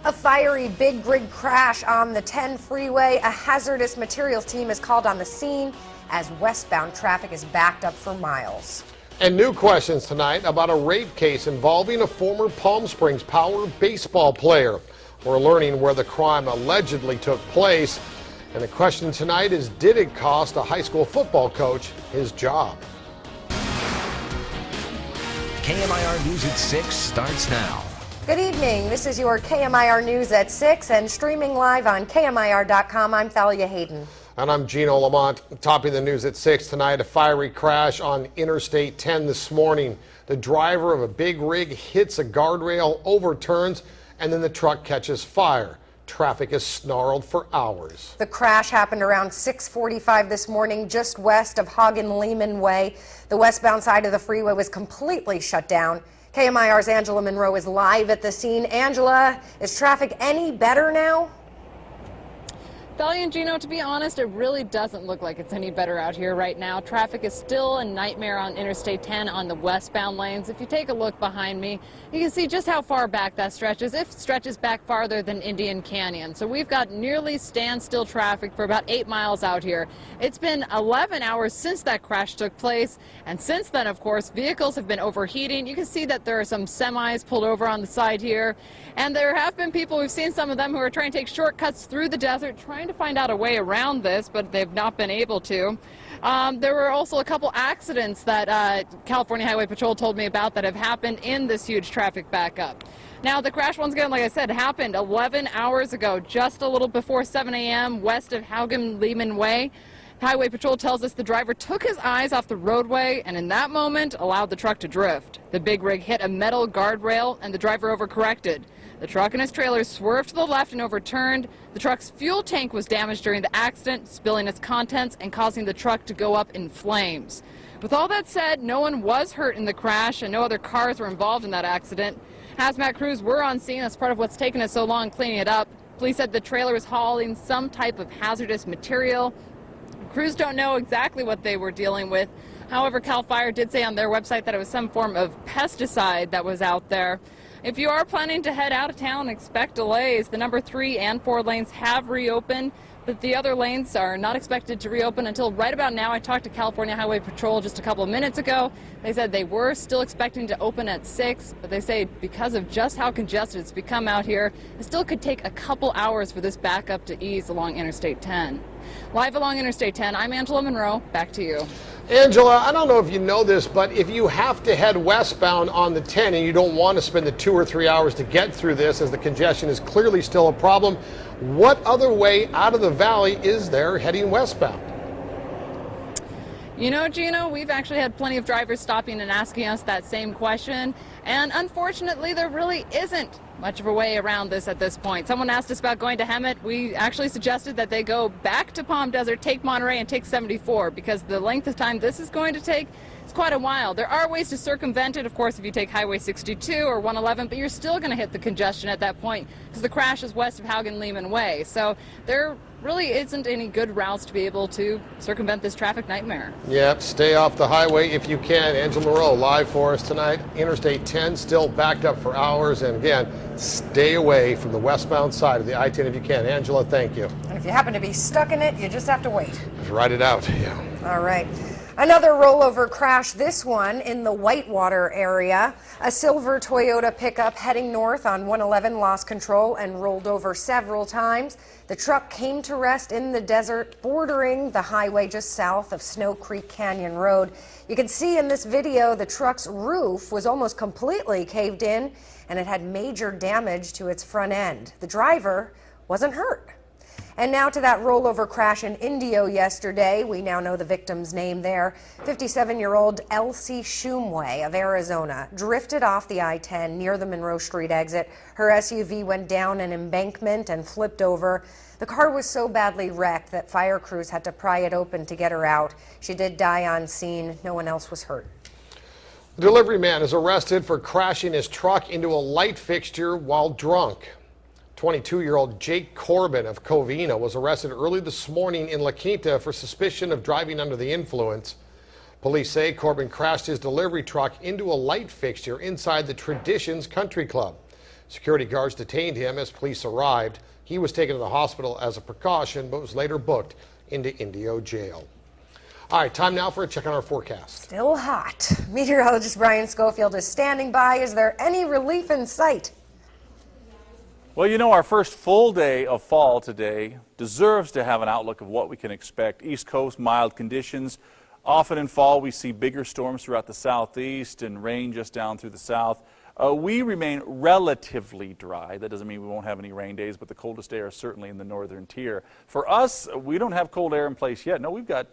A fiery big rig crash on the 10 freeway. A hazardous materials team is called on the scene as westbound traffic is backed up for miles. And new questions tonight about a rape case involving a former Palm Springs Power baseball player. We're learning where the crime allegedly took place. And the question tonight is, did it cost a high school football coach his job? KMIR News at 6 starts now. Good evening. This is your KMIR News at 6 and streaming live on KMIR.com. I'm Thalia Hayden. And I'm Gino LaMont. Topping the news at 6 tonight, a fiery crash on Interstate 10 this morning. The driver of a big rig hits a guardrail, overturns, and then the truck catches fire. Traffic is snarled for hours. The crash happened around 6:45 this morning just west of Hagen-Lehman Way. The westbound side of the freeway was completely shut down. KMIR's Angela Monroe is live at the scene. Angela, is traffic any better now? Thalia and Gino, to be honest, it really doesn't look like it's any better out here right now. Traffic is still a nightmare on Interstate 10 on the westbound lanes. If you take a look behind me, you can see just how far back that stretches. It stretches back farther than Indian Canyon. So we've got nearly standstill traffic for about 8 miles out here. It's been 11 hours since that crash took place. And since then, of course, vehicles have been overheating. You can see that there are some semis pulled over on the side here. And there have been people, we've seen some of them who are trying to take shortcuts through the desert, trying to find out a way around this, but they've not been able to. There were also a couple accidents that California Highway Patrol told me about that have happened in this huge traffic backup. Now, the crash, once again, like I said, happened 11 hours ago, just a little before 7 a.m. west of Hagen-Lehman Way. Highway Patrol tells us the driver took his eyes off the roadway and in that moment allowed the truck to drift. The big rig hit a metal guardrail and the driver overcorrected. The truck and his trailer swerved to the left and overturned. The truck's fuel tank was damaged during the accident, spilling its contents and causing the truck to go up in flames. With all that said, no one was hurt in the crash and no other cars were involved in that accident. Hazmat crews were on scene. That's part of what's taken us so long cleaning it up. Police said the trailer was hauling some type of hazardous material. Crews don't know exactly what they were dealing with. However, CAL FIRE did say on their website that it was some form of pesticide that was out there. If you are planning to head out of town, expect delays. The number 3 and 4 lanes have reopened, but the other lanes are not expected to reopen until right about now. I talked to California Highway Patrol just a couple of minutes ago. They said they were still expecting to open at 6, but they say because of just how congested it's become out here, it still could take a couple hours for this backup to ease along Interstate 10. Live along Interstate 10, I'm Angela Monroe. Back to you. Angela, I don't know if you know this, but if you have to head westbound on the 10 and you don't want to spend the 2 or 3 hours to get through this, as the congestion is clearly still a problem, what other way out of the valley is there heading westbound? You know, Gino, we've actually had plenty of drivers stopping and asking us that same question, and unfortunately there really isn't much of a way around this at this point. Someone asked us about going to Hemet. We actually suggested that they go back to Palm Desert, take Monterey, and take 74, because the length of time this is going to take is quite a while. There are ways to circumvent it, of course, if you take Highway 62 or 111, but you're still going to hit the congestion at that point because the crash is west of Hagen-Lehman Way. So there really isn't any good routes to be able to circumvent this traffic nightmare. Yep, stay off the highway if you can. Angela Monroe live for us tonight. Interstate 10 still backed up for hours, and again, stay away from the westbound side of the I-10 if you can. Angela, thank you. And if you happen to be stuck in it, you just have to wait. Just ride it out. Yeah. All right. Another rollover crash, this one in the Whitewater area. A silver Toyota pickup heading north on 111 lost control and rolled over several times. The truck came to rest in the desert bordering the highway just south of Snow Creek Canyon Road. You can see in this video the truck's roof was almost completely caved in and it had major damage to its front end. The driver wasn't hurt. And now to that rollover crash in Indio yesterday. We now know the victim's name there. 57-year-old Elsie Shumway of Arizona drifted off the I-10 near the Monroe Street exit. Her SUV went down an embankment and flipped over. The car was so badly wrecked that fire crews had to pry it open to get her out. She did die on scene. No one else was hurt. The delivery man is arrested for crashing his truck into a light fixture while drunk. 22-year-old Jake Corbin of Covina was arrested early this morning in La Quinta for suspicion of driving under the influence. Police say Corbin crashed his delivery truck into a light fixture inside the Traditions Country Club. Security guards detained him as police arrived. He was taken to the hospital as a precaution, but was later booked into Indio jail. All right, time now for a check on our forecast. Still hot. Meteorologist Brian Schofield is standing by. Is there any relief in sight? Well, you know, our first full day of fall today deserves to have an outlook of what we can expect. East Coast, mild conditions. Often in fall, we see bigger storms throughout the southeast and rain just down through the south. We remain relatively dry. That doesn't mean we won't have any rain days, but the coldest air is certainly in the northern tier. For us, we don't have cold air in place yet. No, we've got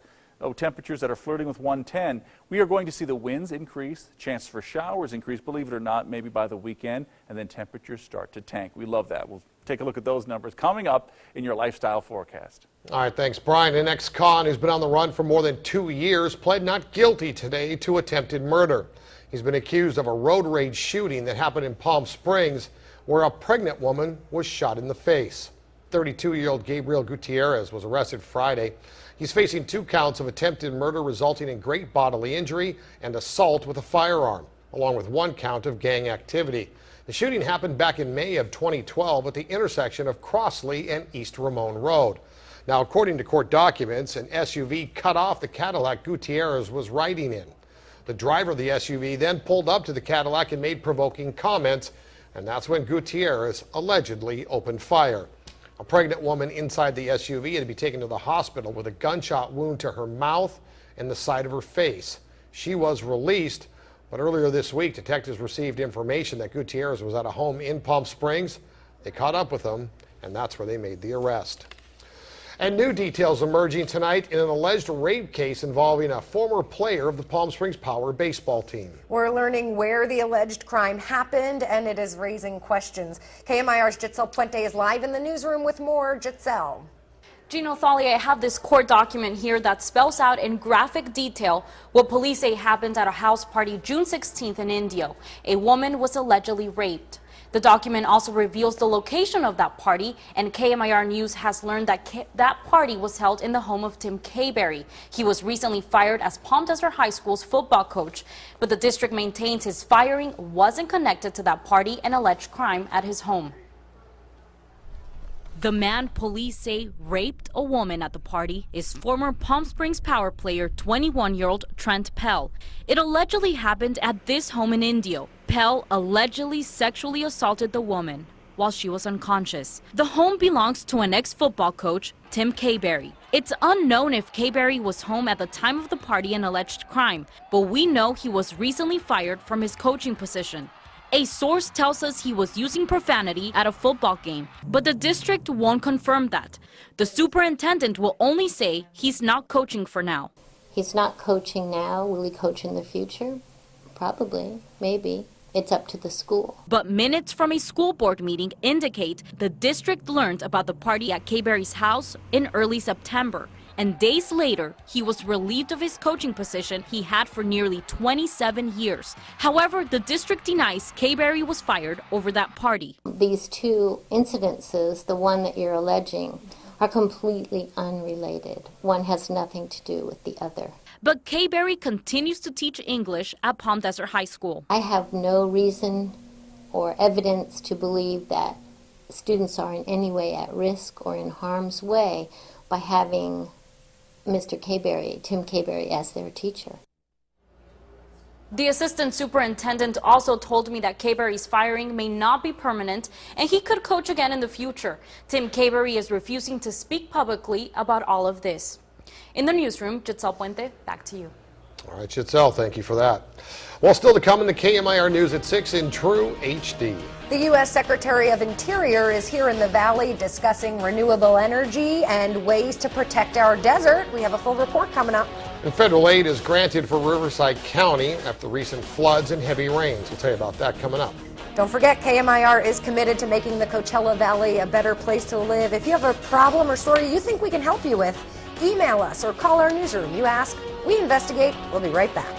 temperatures that are flirting with 110. We are going to see the winds increase, chances for showers increase, believe it or not, maybe by the weekend, and then temperatures start to tank. We love that. We'll take a look at those numbers coming up in your lifestyle forecast. All right, thanks, Brian. An ex-con who's been on the run for more than 2 years pled not guilty today to attempted murder. He's been accused of a road rage shooting that happened in Palm Springs, where a pregnant woman was shot in the face. 32-year-old Gabriel Gutierrez was arrested Friday. He's facing 2 counts of attempted murder resulting in great bodily injury and assault with a firearm, along with 1 count of gang activity. The shooting happened back in May of 2012 at the intersection of Crossley and East Ramon Road. Now, according to court documents, an SUV cut off the Cadillac Gutierrez was riding in. The driver of the SUV then pulled up to the Cadillac and made provoking comments, and that's when Gutierrez allegedly opened fire. A pregnant woman inside the SUV had to be taken to the hospital with a gunshot wound to her mouth and the side of her face. She was released, but earlier this week, detectives received information that Gutierrez was at a home in Palm Springs. They caught up with him, and that's where they made the arrest. And new details emerging tonight in an alleged rape case involving a former player of the Palm Springs Power baseball team. We're learning where the alleged crime happened, and it is raising questions. KMIR's Giselle Puente is live in the newsroom with more. Giselle. Gino, Thalia, I have this court document here that spells out in graphic detail what police say happened at a house party June 16th in Indio. A woman was allegedly raped. The document also reveals the location of that party, and KMIR News has learned that that party was held in the home of Tim Kayberry. He was recently fired as Palm Desert High School's football coach, but the district maintains his firing wasn't connected to that party and alleged crime at his home. The man police say raped a woman at the party is former Palm Springs Power player 21-year-old Trent Pell. It allegedly happened at this home in Indio. Pell allegedly sexually assaulted the woman while she was unconscious. The home belongs to an ex-football coach, Tim Kayberry. It's unknown if Kayberry was home at the time of the party and alleged crime, but we know he was recently fired from his coaching position. A source tells us he was using profanity at a football game, but the district won't confirm that. The superintendent will only say he's not coaching for now. He's not coaching now. Will he coach in the future? Probably, maybe. It's up to the school. But minutes from a school board meeting indicate the district learned about the party at Kayberry's house in early September. And days later, he was relieved of his coaching position he had for nearly 27 years. However, the district denies Kayberry was fired over that party. These 2 incidences, the one that you're alleging, are completely unrelated. One has nothing to do with the other. But Kayberry continues to teach English at Palm Desert High School. I have no reason or evidence to believe that students are in any way at risk or in harm's way by having Mr. Kayberry, Tim Kayberry, as their teacher. The assistant superintendent also told me that Kayberry's firing may not be permanent and he could coach again in the future. Tim Kayberry is refusing to speak publicly about all of this. In the newsroom, Giselle Puente, back to you. All right, Giselle, thank you for that. Well, still to come in the KMIR News at 6 in true HD. The U.S. Secretary of Interior is here in the Valley discussing renewable energy and ways to protect our desert. We have a full report coming up. And federal aid is granted for Riverside County after recent floods and heavy rains. We'll tell you about that coming up. Don't forget, KMIR is committed to making the Coachella Valley a better place to live. If you have a problem or story you think we can help you with, email us or call our newsroom. You ask, we investigate. We'll be right back.